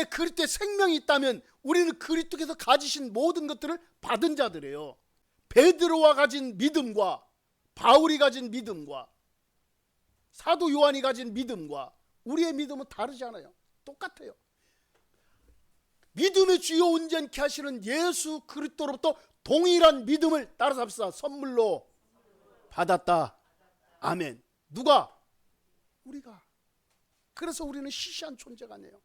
안에 그리스도의 생명이 있다면 우리는 그리스도께서 가지신 모든 것들을 받은 자들이에요. 베드로가 가진 믿음과 바울이 가진 믿음과 사도 요한이 가진 믿음과 우리의 믿음은 다르지 않아요. 똑같아요. 믿음의 주요 온전케 하시는 예수 그리스도로부터 동일한 믿음을 따라서 합시다. 선물로 받았다. 아멘. 누가? 우리가. 그래서 우리는 시시한 존재가 아니에요.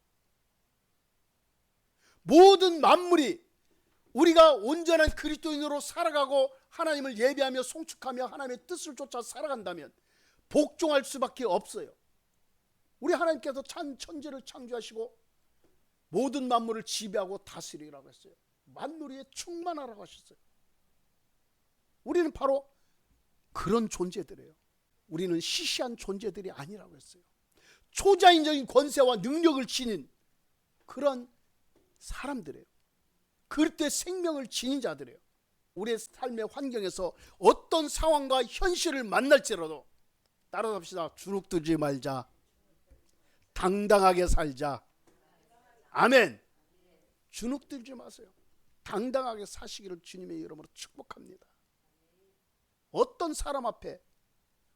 모든 만물이 우리가 온전한 그리스도인으로 살아가고 하나님을 예배하며 송축하며 하나님의 뜻을 쫓아 살아간다면 복종할 수밖에 없어요. 우리 하나님께서 천지를 창조하시고 모든 만물을 지배하고 다스리라고 했어요. 만물에 충만하라고 하셨어요. 우리는 바로 그런 존재들이에요. 우리는 시시한 존재들이 아니라고 했어요. 초자연적인 권세와 능력을 지닌 그런 사람들이에요. 그때 생명을 지닌 자들이에요. 우리의 삶의 환경에서 어떤 상황과 현실을 만날지라도 따라서 합시다. 주눅들지 말자. 당당하게 살자. 아멘. 주눅들지 마세요. 당당하게 사시기를 주님의 이름으로 축복합니다. 어떤 사람 앞에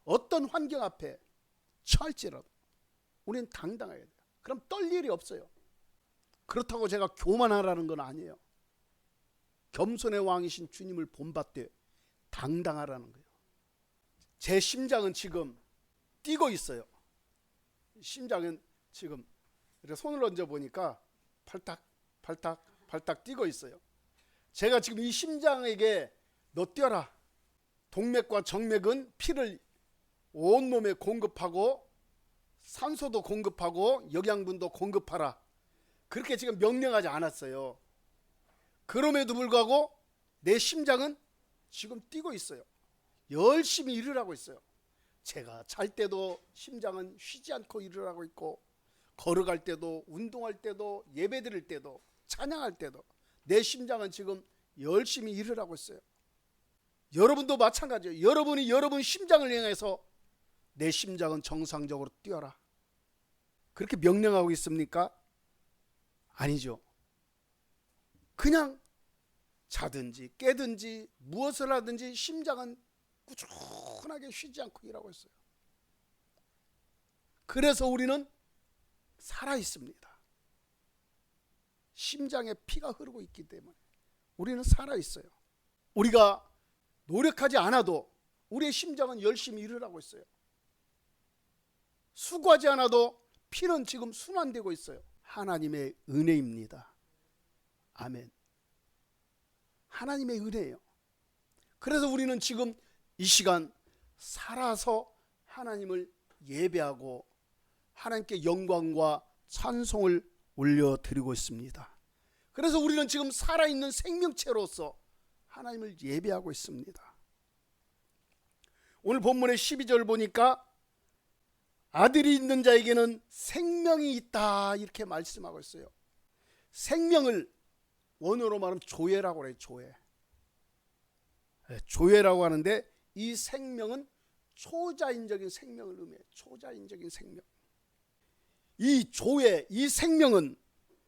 어떤 환경 앞에 처할지라도 우리는 당당해야 돼요. 그럼 떨 일이 없어요. 그렇다고 제가 교만하라는 건 아니에요. 겸손의 왕이신 주님을 본받되 당당하라는 거예요. 제 심장은 지금 뛰고 있어요. 심장은 지금 이렇게 손을 얹어 보니까 팔딱 팔딱 팔딱 뛰고 있어요. 제가 지금 이 심장에게 너 뛰어라. 동맥과 정맥은 피를 온몸에 공급하고 산소도 공급하고 영양분도 공급하라. 그렇게 지금 명령하지 않았어요. 그럼에도 불구하고 내 심장은 지금 뛰고 있어요. 열심히 일을 하고 있어요. 제가 잘 때도 심장은 쉬지 않고 일을 하고 있고, 걸어갈 때도, 운동할 때도, 예배 드릴 때도, 찬양할 때도 내 심장은 지금 열심히 일을 하고 있어요. 여러분도 마찬가지예요. 여러분이 여러분 심장을 향해서 내 심장은 정상적으로 뛰어라. 그렇게 명령하고 있습니까? 아니죠. 그냥 자든지 깨든지 무엇을 하든지 심장은 꾸준하게 쉬지 않고 일하고 있어요. 그래서 우리는 살아 있습니다. 심장에 피가 흐르고 있기 때문에 우리는 살아 있어요. 우리가 노력하지 않아도 우리의 심장은 열심히 일을 하고 있어요. 수고하지 않아도 피는 지금 순환되고 있어요. 하나님의 은혜입니다. 아멘. 하나님의 은혜예요. 그래서 우리는 지금 이 시간 살아서 하나님을 예배하고 하나님께 영광과 찬송을 올려드리고 있습니다. 그래서 우리는 지금 살아있는 생명체로서 하나님을 예배하고 있습니다. 오늘 본문의 12절 보니까 아들이 있는 자에게는 생명이 있다 이렇게 말씀하고 있어요. 생명을 원어로 말하면 조회라고 그래요. 조회. 조회라고 하는데 이 생명은 초자연적인 생명을 의미해요. 초자연적인 생명. 이 조회, 이 생명은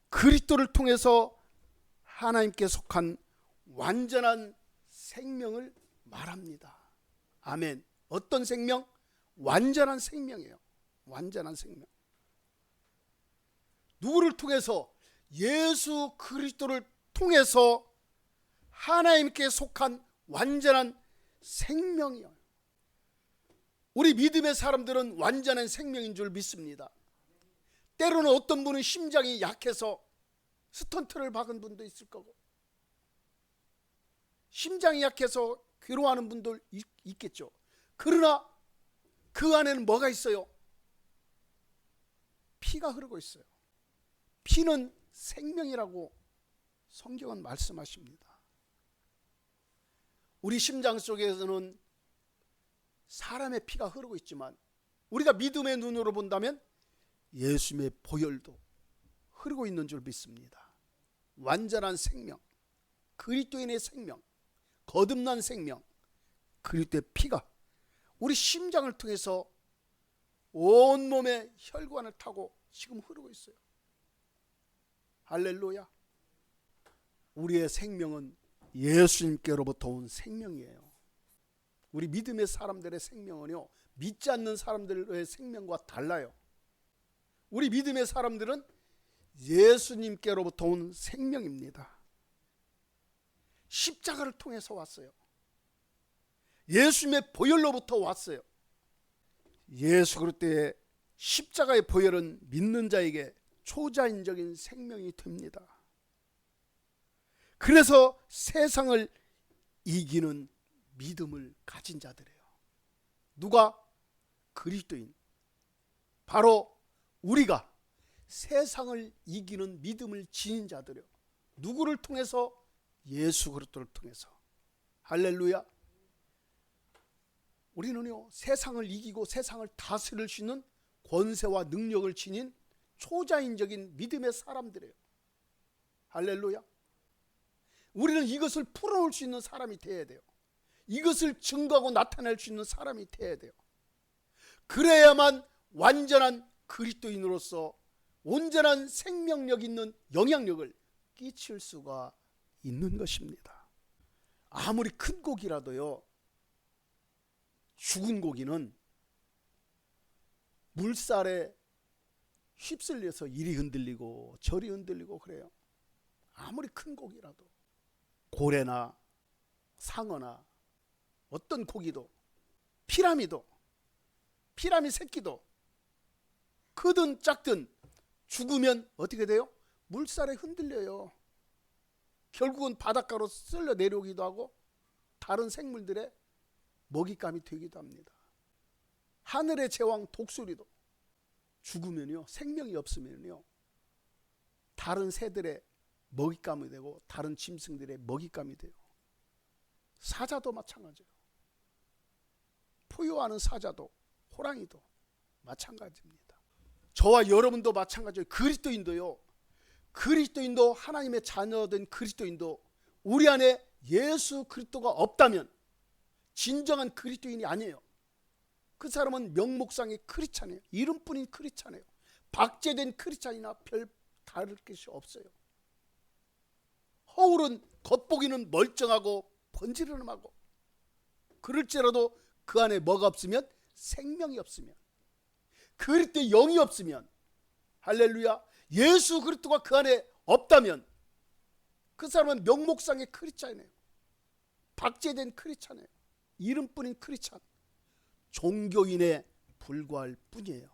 그리스도를 통해서 하나님께 속한 완전한 생명을 말합니다. 아멘. 어떤 생명? 완전한 생명이에요. 완전한 생명. 누구를 통해서? 예수 그리스도를 통해서 하나님께 속한 완전한 생명이에요. 우리 믿음의 사람들은 완전한 생명인 줄 믿습니다. 때로는 어떤 분은 심장이 약해서 스턴트를 박은 분도 있을 거고, 심장이 약해서 괴로워하는 분도 있겠죠. 그러나 그 안에는 뭐가 있어요? 피가 흐르고 있어요. 피는 생명이라고 성경은 말씀하십니다. 우리 심장 속에서는 사람의 피가 흐르고 있지만 우리가 믿음의 눈으로 본다면 예수님의 보혈도 흐르고 있는 줄 믿습니다. 완전한 생명, 그리스도인의 생명, 거듭난 생명, 그리스도의 피가 우리 심장을 통해서 온몸의 혈관을 타고 지금 흐르고 있어요. 할렐루야. 우리의 생명은 예수님께로부터 온 생명이에요. 우리 믿음의 사람들의 생명은요, 믿지 않는 사람들의 생명과 달라요. 우리 믿음의 사람들은 예수님께로부터 온 생명입니다. 십자가를 통해서 왔어요. 예수님의 보혈로부터 왔어요. 예수 그리스도의 십자가의 보혈은 믿는 자에게 초자연적인 생명이 됩니다. 그래서 세상을 이기는 믿음을 가진 자들이에요. 누가? 그리스도인. 바로 우리가 세상을 이기는 믿음을 지닌 자들이에요. 누구를 통해서? 예수 그리스도를 통해서. 할렐루야. 우리는요, 세상을 이기고 세상을 다스릴 수 있는 권세와 능력을 지닌 초자연적인 믿음의 사람들이에요. 할렐루야. 우리는 이것을 풀어놓을 수 있는 사람이 되어야 돼요. 이것을 증거하고 나타낼 수 있는 사람이 되어야 돼요. 그래야만 완전한 그리스도인으로서 온전한 생명력 있는 영향력을 끼칠 수가 있는 것입니다. 아무리 큰 고기라도요, 죽은 고기는 물살에 휩쓸려서 이리 흔들리고 저리 흔들리고 그래요. 아무리 큰 고기라도. 고래나 상어나 어떤 고기도, 피라미도, 피라미 새끼도 크든 작든 죽으면 어떻게 돼요? 물살에 흔들려요. 결국은 바닷가로 쓸려 내려오기도 하고 다른 생물들의 먹잇감이 되기도 합니다. 하늘의 제왕 독수리도 죽으면요, 생명이 없으면요, 다른 새들의 먹잇감이 되고 다른 짐승들의 먹잇감이 돼요. 사자도 마찬가지예요. 포효하는 사자도, 호랑이도 마찬가지입니다. 저와 여러분도 마찬가지예요. 그리스도인도요, 그리스도인도, 하나님의 자녀된 그리스도인도 우리 안에 예수 그리스도가 없다면 진정한 그리스도인이 아니에요. 그 사람은 명목상의 크리스찬이에요. 이름뿐인 크리스찬이에요. 박제된 크리스찬이나 별 다를 것이 없어요. 허울은 겉보기는 멀쩡하고 번지르름하고, 그럴지라도 그 안에 뭐가 없으면? 생명이 없으면, 그리스도의 영이 없으면, 할렐루야, 예수 그리스도가 그 안에 없다면 그 사람은 명목상의 크리스찬이에요. 박제된 크리스찬이에요. 이름뿐인 크리스찬, 종교인에 불과할 뿐이에요.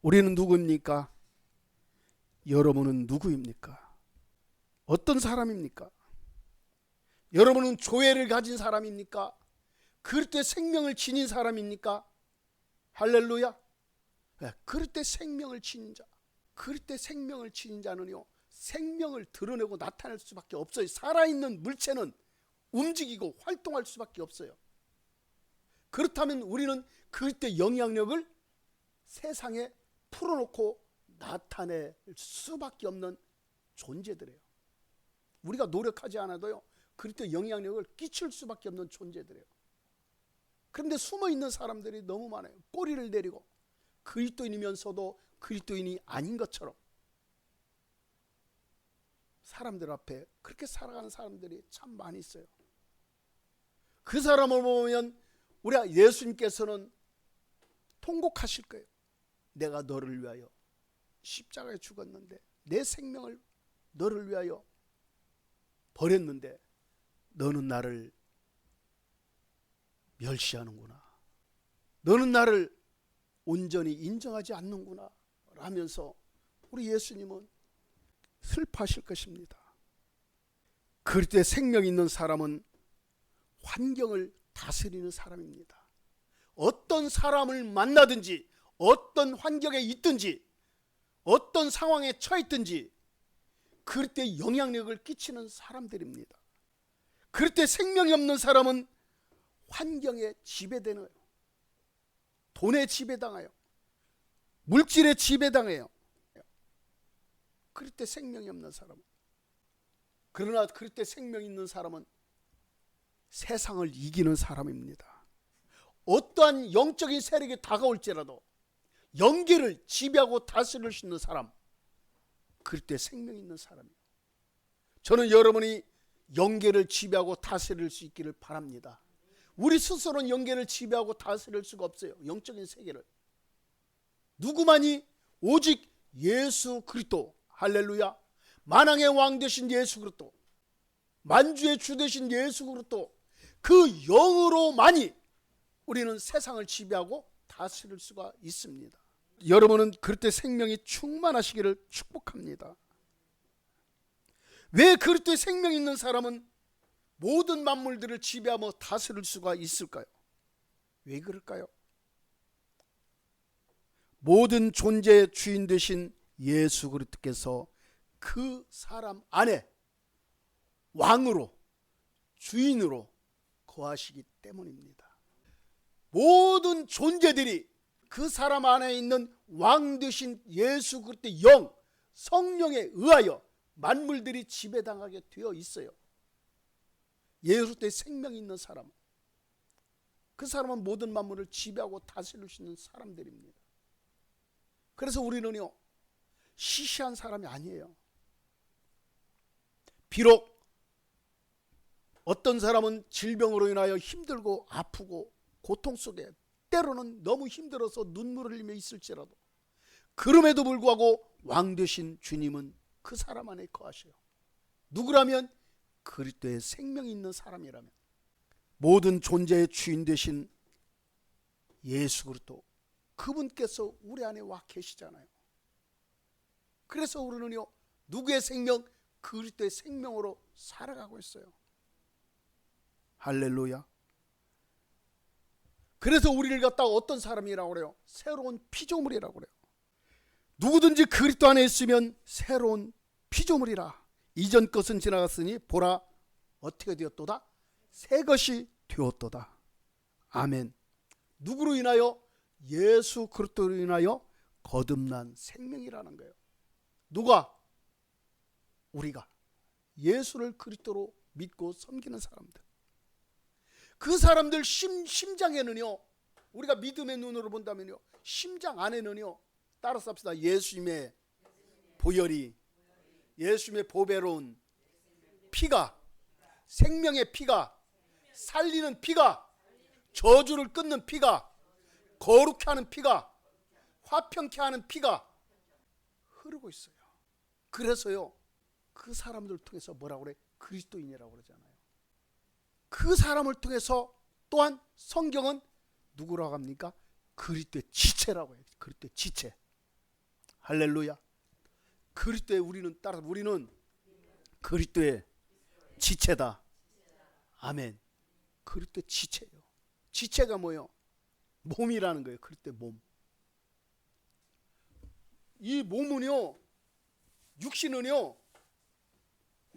우리는 누구입니까? 여러분은 누구입니까? 어떤 사람입니까? 여러분은 조회를 가진 사람입니까? 그리스도의 생명을 지닌 사람입니까? 할렐루야. 그리스도의 생명을 지닌 자, 그리스도의 생명을 지닌 자는요, 생명을 드러내고 나타낼 수밖에 없어요. 살아있는 물체는 움직이고 활동할 수밖에 없어요. 그렇다면 우리는 그리스도의 영향력을 세상에 풀어놓고 나타낼 수밖에 없는 존재들이에요. 우리가 노력하지 않아도요, 그리스도의 영향력을 끼칠 수밖에 없는 존재들이에요. 그런데 숨어있는 사람들이 너무 많아요. 꼬리를 내리고 그리스도인이면서도 그리스도인이 아닌 것처럼 사람들 앞에 그렇게 살아가는 사람들이 참 많이 있어요. 그 사람을 보면 우리 예수님께서는 통곡하실 거예요. 내가 너를 위하여 십자가에 죽었는데, 내 생명을 너를 위하여 버렸는데 너는 나를 멸시하는구나, 너는 나를 온전히 인정하지 않는구나 라면서 우리 예수님은 슬퍼하실 것입니다. 그리스도의 생명 있는 사람은 환경을 다스리는 사람입니다. 어떤 사람을 만나든지, 어떤 환경에 있든지, 어떤 상황에 처했든지 그리스도의 영향력을 끼치는 사람들입니다. 그리스도의 생명이 없는 사람은 환경에 지배되는, 돈에 지배당해요. 물질에 지배당해요. 그리스도의 생명이 없는 사람은. 그러나 그리스도의 생명이 있는 사람은 세상을 이기는 사람입니다. 어떠한 영적인 세력이 다가올지라도 영계를 지배하고 다스릴 수 있는 사람, 그리스도의 생명이 있는 사람이에요. 저는 여러분이 영계를 지배하고 다스릴 수 있기를 바랍니다. 우리 스스로는 영계를 지배하고 다스릴 수가 없어요. 영적인 세계를. 누구만이? 오직 예수 그리스도. 할렐루야. 만왕의 왕 되신 예수 그리스도, 만주의 주 되신 예수 그리스도, 그 영으로만이 우리는 세상을 지배하고 다스릴 수가 있습니다. 여러분은 그리스도의 생명이 충만하시기를 축복합니다. 왜 그리스도의 생명이 있는 사람은 모든 만물들을 지배하며 다스릴 수가 있을까요? 왜 그럴까요? 모든 존재의 주인 되신 예수 그리스도께서 그 사람 안에 왕으로, 주인으로 거하시기 때문입니다. 모든 존재들이 그 사람 안에 있는 왕 되신 예수 그리스도의 영, 성령에 의하여 만물들이 지배당하게 되어 있어요. 예수 그리스도의 생명이 있는 사람, 그 사람은 모든 만물을 지배하고 다스릴 수 있는 사람들입니다. 그래서 우리는요, 시시한 사람이 아니에요. 비록 어떤 사람은 질병으로 인하여 힘들고 아프고 고통 속에 때로는 너무 힘들어서 눈물을 흘리며 있을지라도, 그럼에도 불구하고 왕 되신 주님은 그 사람 안에 거하셔요. 누구라면? 그리스도의 생명이 있는 사람이라면. 모든 존재의 주인 되신 예수 그리스도, 그분께서 우리 안에 와 계시잖아요. 그래서 우리는요, 누구의 생명? 그리스도의 생명으로 살아가고 있어요. 할렐루야. 그래서 우리를 갖다가 어떤 사람이라고 그래요? 새로운 피조물이라고 그래요. 누구든지 그리스도 안에 있으면 새로운 피조물이라. 이전 것은 지나갔으니 보라, 어떻게 되었도다? 새 것이 되었도다. 아멘. 누구로 인하여? 예수 그리스도로 인하여 거듭난 생명이라는 거예요. 누가? 우리가 예수를 그리스도로 믿고 섬기는 사람들. 그 사람들 심장에는요, 우리가 믿음의 눈으로 본다면요, 심장 안에는요, 따라서 합시다. 예수님의 보혈이, 예수님의 보배로운 피가, 생명의 피가, 살리는 피가, 저주를 끊는 피가, 거룩케 하는 피가, 화평케 하는 피가 흐르고 있어요. 그래서요, 그 사람들을 통해서 뭐라고 그래? 그리스도인이라고 그러잖아요. 그 사람을 통해서 또한 성경은 누구라고 합니까? 그리스도의 지체라고 해요. 그리스도의 지체. 할렐루야. 그리스도의 우리는 그리스도의 지체다. 아멘. 그리스도의 지체예요. 지체가 뭐예요? 몸이라는 거예요. 그리스도의 몸. 이 몸은요, 육신은요,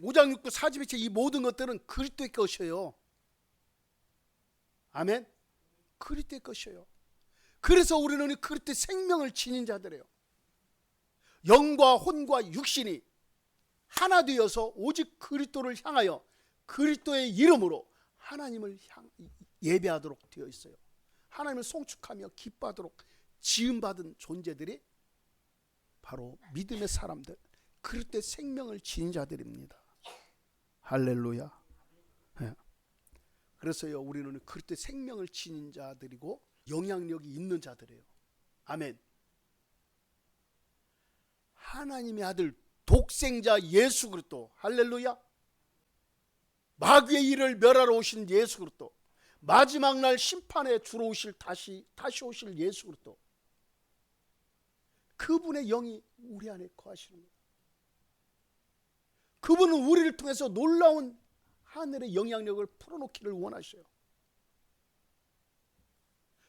오장육부 사지배체 이 모든 것들은 그리스도의 것이에요. 아멘. 그리스도의 것이에요. 그래서 우리는 그리스도의 생명을 지닌 자들이에요. 영과 혼과 육신이 하나 되어서 오직 그리스도를 향하여 그리스도의 이름으로 하나님을 예배하도록 되어 있어요. 하나님을 송축하며 기뻐하도록 지음받은 존재들이 바로 믿음의 사람들, 그리스도의 생명을 지닌 자들입니다. 할렐루야. 네. 그래서요, 우리는 그리스도의 생명을 지닌 자들이고 영향력이 있는 자들이에요. 아멘. 하나님의 아들 독생자 예수 그리스도, 할렐루야. 마귀의 일을 멸하러 오신 예수 그리스도, 마지막 날 심판에 주로 오실 다시 오실 예수 그리스도, 그분의 영이 우리 안에 거하시는 거예요. 그분은 우리를 통해서 놀라운 하늘의 영향력을 풀어놓기를 원하셔요.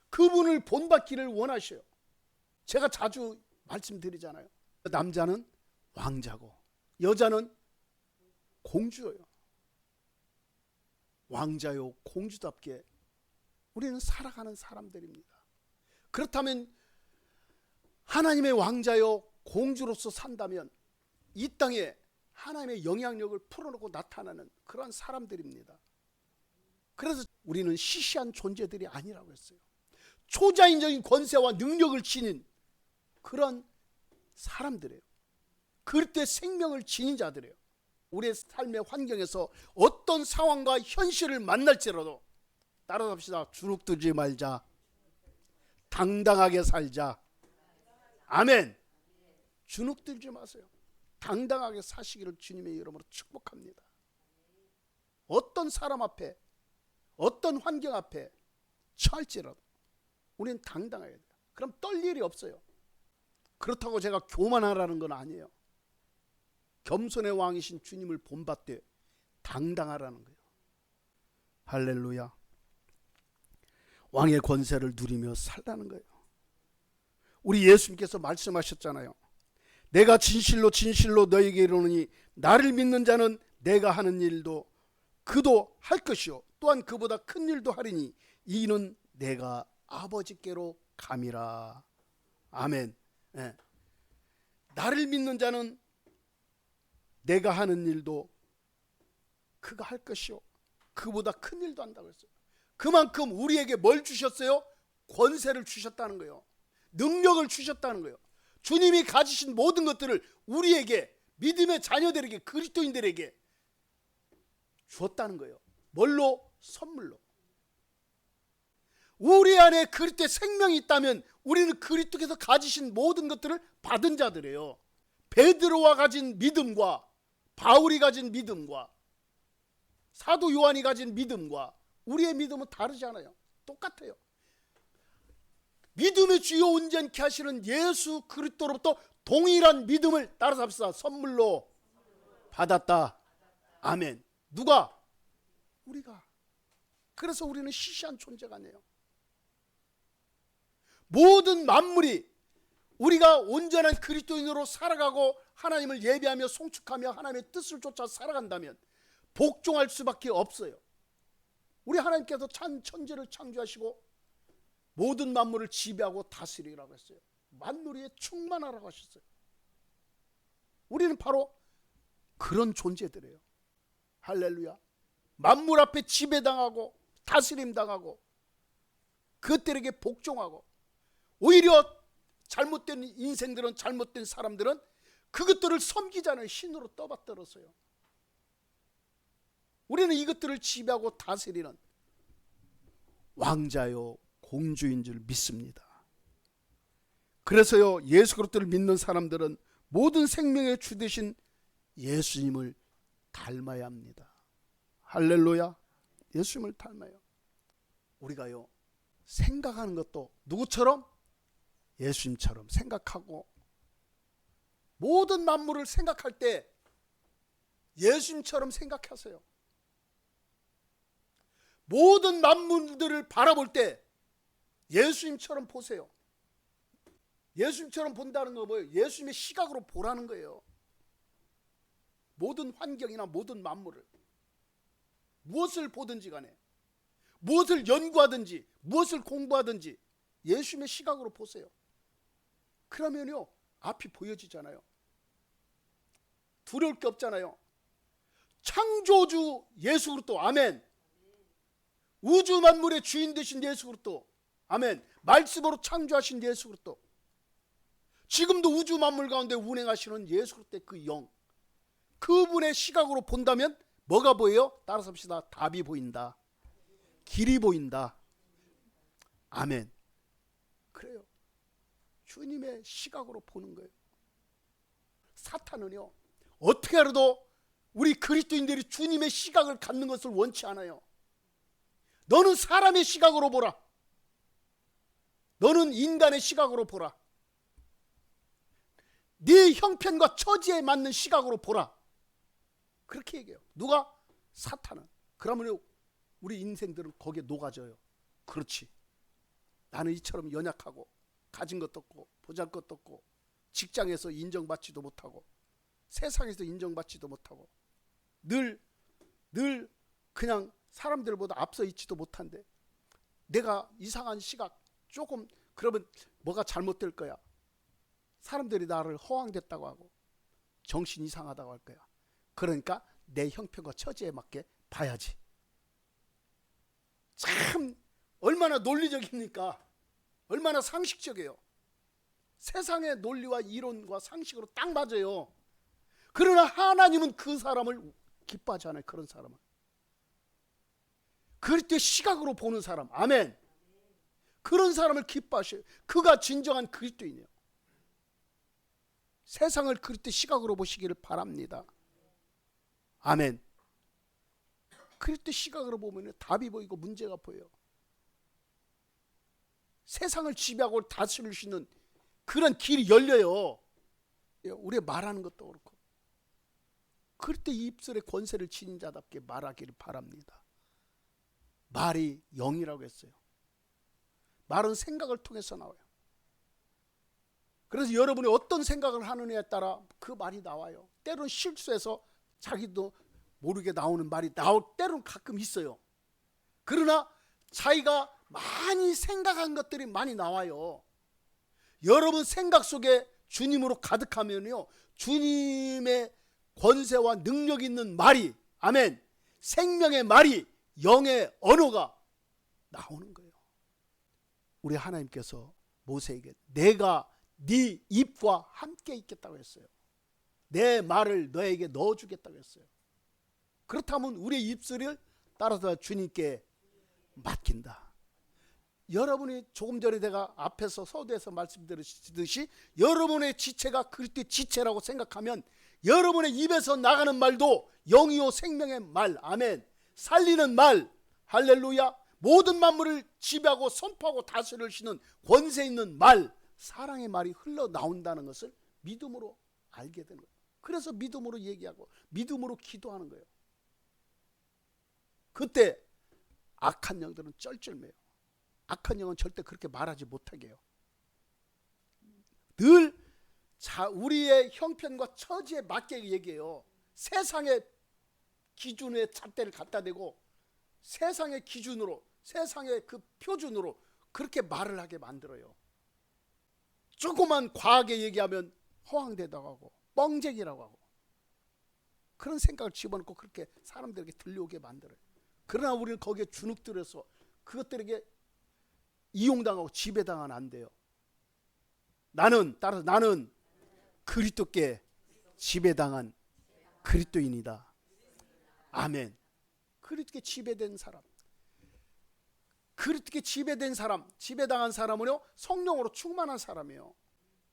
그분을 본받기를 원하셔요. 제가 자주 말씀드리잖아요. 남자는 왕자고 여자는 공주예요. 왕자요 공주답게 우리는 살아가는 사람들입니다. 그렇다면 하나님의 왕자요 공주로서 산다면 이 땅에 하나님의 영향력을 풀어놓고 나타나는 그런 사람들입니다. 그래서 우리는 시시한 존재들이 아니라고 했어요. 초자연적인 권세와 능력을 지닌 그런 사람들이에요. 그리스도의 생명을 지닌 자들이에요. 우리의 삶의 환경에서 어떤 상황과 현실을 만날지라도 따라잡시다. 주눅들지 말자. 당당하게 살자. 아멘. 주눅들지 마세요. 당당하게 사시기를 주님의 이름으로 축복합니다. 어떤 사람 앞에, 어떤 환경 앞에 처할지라도 우리는 당당해야 돼요. 그럼 떨 일이 없어요. 그렇다고 제가 교만하라는 건 아니에요. 겸손의 왕이신 주님을 본받되 당당하라는 거예요. 할렐루야. 왕의 권세를 누리며 살라는 거예요. 우리 예수님께서 말씀하셨잖아요. 내가 진실로 진실로 너에게 이르노니 나를 믿는 자는 내가 하는 일도 그도 할 것이요 또한 그보다 큰 일도 하리니 이는 내가 아버지께로 감이라. 아멘. 네. 나를 믿는 자는 내가 하는 일도 그가 할 것이요 그보다 큰 일도 한다고 했어요. 그만큼 우리에게 뭘 주셨어요? 권세를 주셨다는 거예요. 능력을 주셨다는 거예요. 주님이 가지신 모든 것들을 우리에게, 믿음의 자녀들에게, 그리스도인들에게 주었다는 거예요. 뭘로? 선물로. 우리 안에 그리스도의 생명이 있다면 우리는 그리스도께서 가지신 모든 것들을 받은 자들이에요. 베드로와 가진 믿음과 바울이 가진 믿음과 사도 요한이 가진 믿음과 우리의 믿음은 다르지 않아요. 똑같아요. 믿음의 주요 온전케 하시는 예수 그리스도로부터 동일한 믿음을 따라잡시다. 선물로 받았다. 아멘. 누가? 우리가. 그래서 우리는 시시한 존재가 아니에요. 모든 만물이 우리가 온전한 그리스도인으로 살아가고 하나님을 예배하며 송축하며 하나님의 뜻을 쫓아 살아간다면 복종할 수밖에 없어요. 우리 하나님께서 천지를 창조하시고 모든 만물을 지배하고 다스리라고 했어요. 만물 위에 충만하라고 하셨어요. 우리는 바로 그런 존재들이에요. 할렐루야. 만물 앞에 지배당하고 다스림당하고 그것들에게 복종하고 오히려 잘못된 인생들은, 잘못된 사람들은 그것들을 섬기자는 신으로 떠받들었어요. 우리는 이것들을 지배하고 다스리는 왕자요 공주인 줄 믿습니다. 그래서요 예수 그리스도를 믿는 사람들은 모든 생명의 주 되신 예수님을 닮아야 합니다. 할렐루야. 예수님을 닮아요. 우리가요 생각하는 것도 누구처럼? 예수님처럼 생각하고 모든 만물을 생각할 때 예수님처럼 생각하세요. 모든 만물들을 바라볼 때 예수님처럼 보세요. 예수님처럼 본다는 거 뭐예요? 예수님의 시각으로 보라는 거예요. 모든 환경이나 모든 만물을 무엇을 보든지 간에 무엇을 연구하든지 무엇을 공부하든지 예수님의 시각으로 보세요. 그러면요 앞이 보여지잖아요. 두려울 게 없잖아요. 창조주 예수 그리스도. 아멘. 우주 만물의 주인 되신 예수 그리스도. 아멘. 말씀으로 창조하신 예수 그리스도. 지금도 우주 만물 가운데 운행하시는 예수 그리스도의 그 영, 그분의 시각으로 본다면 뭐가 보여요? 따라서 합시다. 답이 보인다. 길이 보인다. 아멘. 그래요. 주님의 시각으로 보는 거예요. 사탄은요 어떻게 하려도 우리 그리스도인들이 주님의 시각을 갖는 것을 원치 않아요. 너는 사람의 시각으로 보라. 너는 인간의 시각으로 보라. 네 형편과 처지에 맞는 시각으로 보라. 그렇게 얘기해요. 누가? 사탄은. 그러면 우리 인생들은 거기에 녹아져요. 그렇지. 나는 이처럼 연약하고 가진 것도 없고 보잘것도 없고 직장에서 인정받지도 못하고 세상에서 인정받지도 못하고 늘 그냥 사람들보다 앞서 있지도 못한데 내가 이상한 시각 조금 그러면 뭐가 잘못될 거야. 사람들이 나를 허황됐다고 하고 정신 이상하다고 할 거야. 그러니까 내 형편과 처지에 맞게 봐야지. 참 얼마나 논리적입니까? 얼마나 상식적이에요. 세상의 논리와 이론과 상식으로 딱 맞아요. 그러나 하나님은 그 사람을 기뻐하지 않아요. 그런 사람은. 그리스도의 시각으로 보는 사람. 아멘. 그런 사람을 기뻐하셔요. 그가 진정한 그리스도인이에요. 세상을 그리스도의 시각으로 보시기를 바랍니다. 아멘. 그리스도의 시각으로 보면 답이 보이고 문제가 보여요. 세상을 지배하고 다스릴 수 있는 그런 길이 열려요. 우리가 말하는 것도 그렇고. 그때 입술의 권세를 지닌 자답게 말하기를 바랍니다. 말이 영이라고 했어요. 말은 생각을 통해서 나와요. 그래서 여러분이 어떤 생각을 하느냐에 따라 그 말이 나와요. 때로는 실수해서 자기도 모르게 나오는 말이 때로는 가끔 있어요. 그러나 자기가 많이 생각한 것들이 많이 나와요. 여러분 생각 속에 주님으로 가득하면요, 주님의 권세와 능력 있는 말이, 아멘, 생명의 말이, 영의 언어가 나오는 거예요. 우리 하나님께서 모세에게 내가 네 입과 함께 있겠다고 했어요. 내 말을 너에게 넣어주겠다고 했어요. 그렇다면 우리의 입술을 따라서 주님께 맡긴다. 여러분이 조금 전에 내가 앞에서 서두에서 말씀드렸듯이 여러분의 지체가 그리스도의 지체라고 생각하면 여러분의 입에서 나가는 말도 영이요 생명의 말, 아멘, 살리는 말, 할렐루야, 모든 만물을 지배하고 선포하고 다스릴 수 있는 권세 있는 말, 사랑의 말이 흘러나온다는 것을 믿음으로 알게 되는 거예요. 그래서 믿음으로 얘기하고 믿음으로 기도하는 거예요. 그때 악한 영들은 쩔쩔매요. 악한 영은 절대 그렇게 말하지 못하게 해요. 늘 우리의 형편과 처지에 맞게 얘기해요. 세상의 기준에 잣대를 갖다 대고 세상의 기준으로, 세상의 그 표준으로 그렇게 말을 하게 만들어요. 조그만 과하게 얘기하면 허황되다고 하고 뻥쟁이라고 하고 그런 생각을 집어넣고 그렇게 사람들에게 들려오게 만들어요. 그러나 우리는 거기에 주눅들어서 그것들에게 이용당하고 지배당하면 안 돼요. 나는 그리스도께 지배당한 그리스도인이다. 아멘. 그리스도께 지배된 사람, 그리스도께 지배된 사람, 지배당한 사람은요 성령으로 충만한 사람이에요.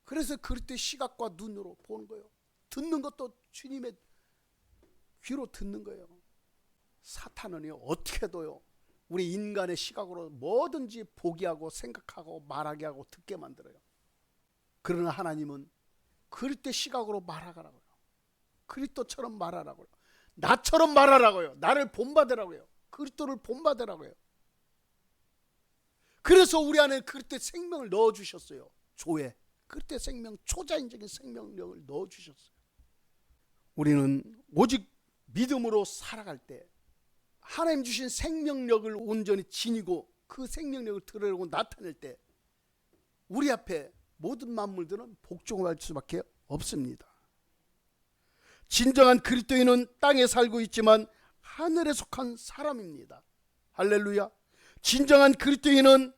그래서 그리스도의 시각과 눈으로 보는 거예요. 듣는 것도 주님의 귀로 듣는 거예요. 사탄은요 어떻게도요 우리 인간의 시각으로 뭐든지 보게 하고 생각하고 말하게 하고 듣게 만들어요. 그러나 하나님은 그리스도의 시각으로 말하라고요. 그리스도처럼 말하라고요. 나처럼 말하라고요. 나를 본받으라고요. 그리스도를 본받으라고요. 그래서 우리 안에 그리스도의 생명을 넣어주셨어요. 조에 그리스도의 생명, 초자연적인 생명력을 넣어주셨어요. 우리는 오직 믿음으로 살아갈 때 하나님 주신 생명력을 온전히 지니고 그 생명력을 드러내고 나타낼 때 우리 앞에 모든 만물들은 복종할 수밖에 없습니다. 진정한 그리스도인은 땅에 살고 있지만 하늘에 속한 사람입니다. 할렐루야. 진정한 그리스도인은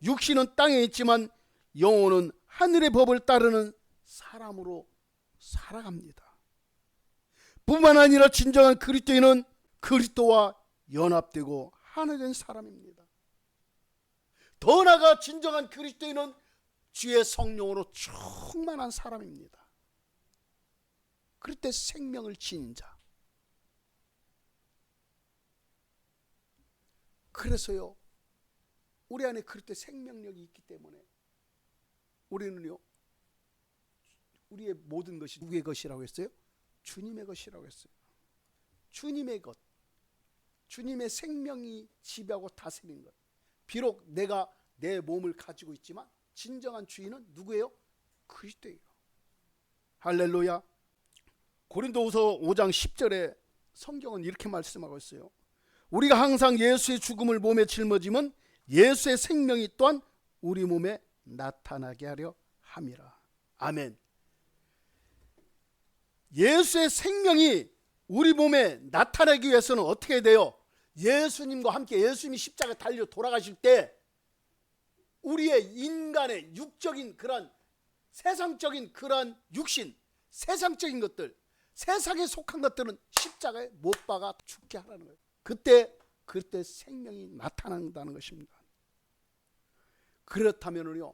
육신은 땅에 있지만 영혼은 하늘의 법을 따르는 사람으로 살아갑니다. 뿐만 아니라 진정한 그리스도인은 그리스도와 연합되고 하나 된 사람입니다. 더 나아가 진정한 그리스도인은 주의 성령으로 충만한 사람입니다. 그때 생명을 지닌 자. 그래서요 우리 안에 그리스도의 생명력이 있기 때문에 우리는요 우리의 모든 것이 누구의 것이라고 했어요? 주님의 것이라고 했어요. 주님의 것, 주님의 생명이 지배하고 다스리는 것. 비록 내가 내 몸을 가지고 있지만 진정한 주인은 누구예요? 그리스도예요. 할렐루야. 고린도후서 5장 10절에 성경은 이렇게 말씀하고 있어요. 우리가 항상 예수의 죽음을 몸에 짊어지면 예수의 생명이 또한 우리 몸에 나타나게 하려 함이라. 아멘. 예수의 생명이 우리 몸에 나타나기 위해서는 어떻게 돼요? 예수님과 함께 예수님이 십자가에 달려 돌아가실 때 우리의 인간의 육적인 그런 세상적인 그런 육신, 세상적인 것들, 세상에 속한 것들은 십자가에 못 박아 죽게 하라는 거예요. 그때 생명이 나타난다는 것입니다. 그렇다면요,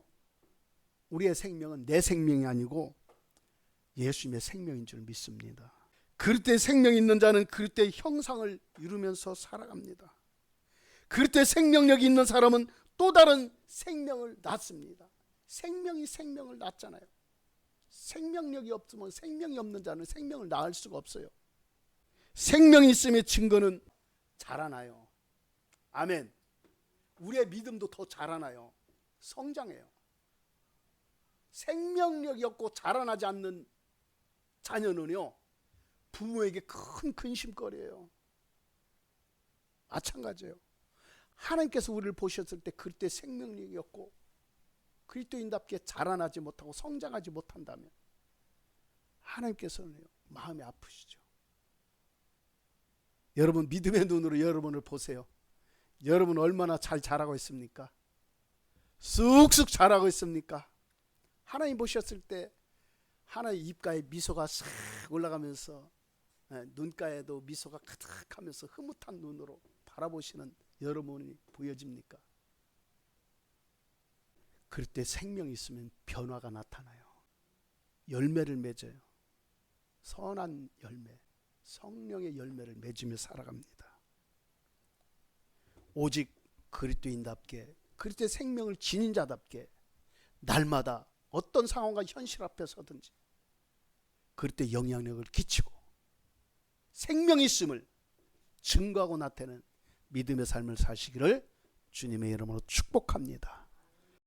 우리의 생명은 내 생명이 아니고 예수님의 생명인 줄 믿습니다. 그때 생명이 있는 자는 그때 형상을 이루면서 살아갑니다. 그때 생명력이 있는 사람은 또 다른 생명을 낳습니다. 생명이 생명을 낳잖아요. 생명력이 없으면 생명이 없는 자는 생명을 낳을 수가 없어요. 생명이 있음의 증거는 자라나요. 아멘. 우리의 믿음도 더 자라나요. 성장해요. 생명력이 없고 자라나지 않는 자녀는요, 부모에게 큰 근심거리예요. 마찬가지예요. 하나님께서 우리를 보셨을 때 그때 생명력이 없고 그리스도인답게 자라나지 못하고 성장하지 못한다면 하나님께서는 마음이 아프시죠. 여러분, 믿음의 눈으로 여러분을 보세요. 여러분 얼마나 잘 자라고 있습니까? 쑥쑥 자라고 있습니까? 하나님 보셨을 때 하나님 입가에 미소가 싹 올라가면서 눈가에도 미소가 가득하면서 흐뭇한 눈으로 바라보시는 여러분이 보여집니까? 그럴 때 생명이 있으면 변화가 나타나요. 열매를 맺어요. 선한 열매, 성령의 열매를 맺으며 살아갑니다. 오직 그리스도인답게, 그리스도의 생명을 지닌 자답게 날마다 어떤 상황과 현실 앞에 서든지 그때 영향력을 끼치고 생명이 있음을 증거하고 나타내는 믿음의 삶을 사시기를 주님의 이름으로 축복합니다.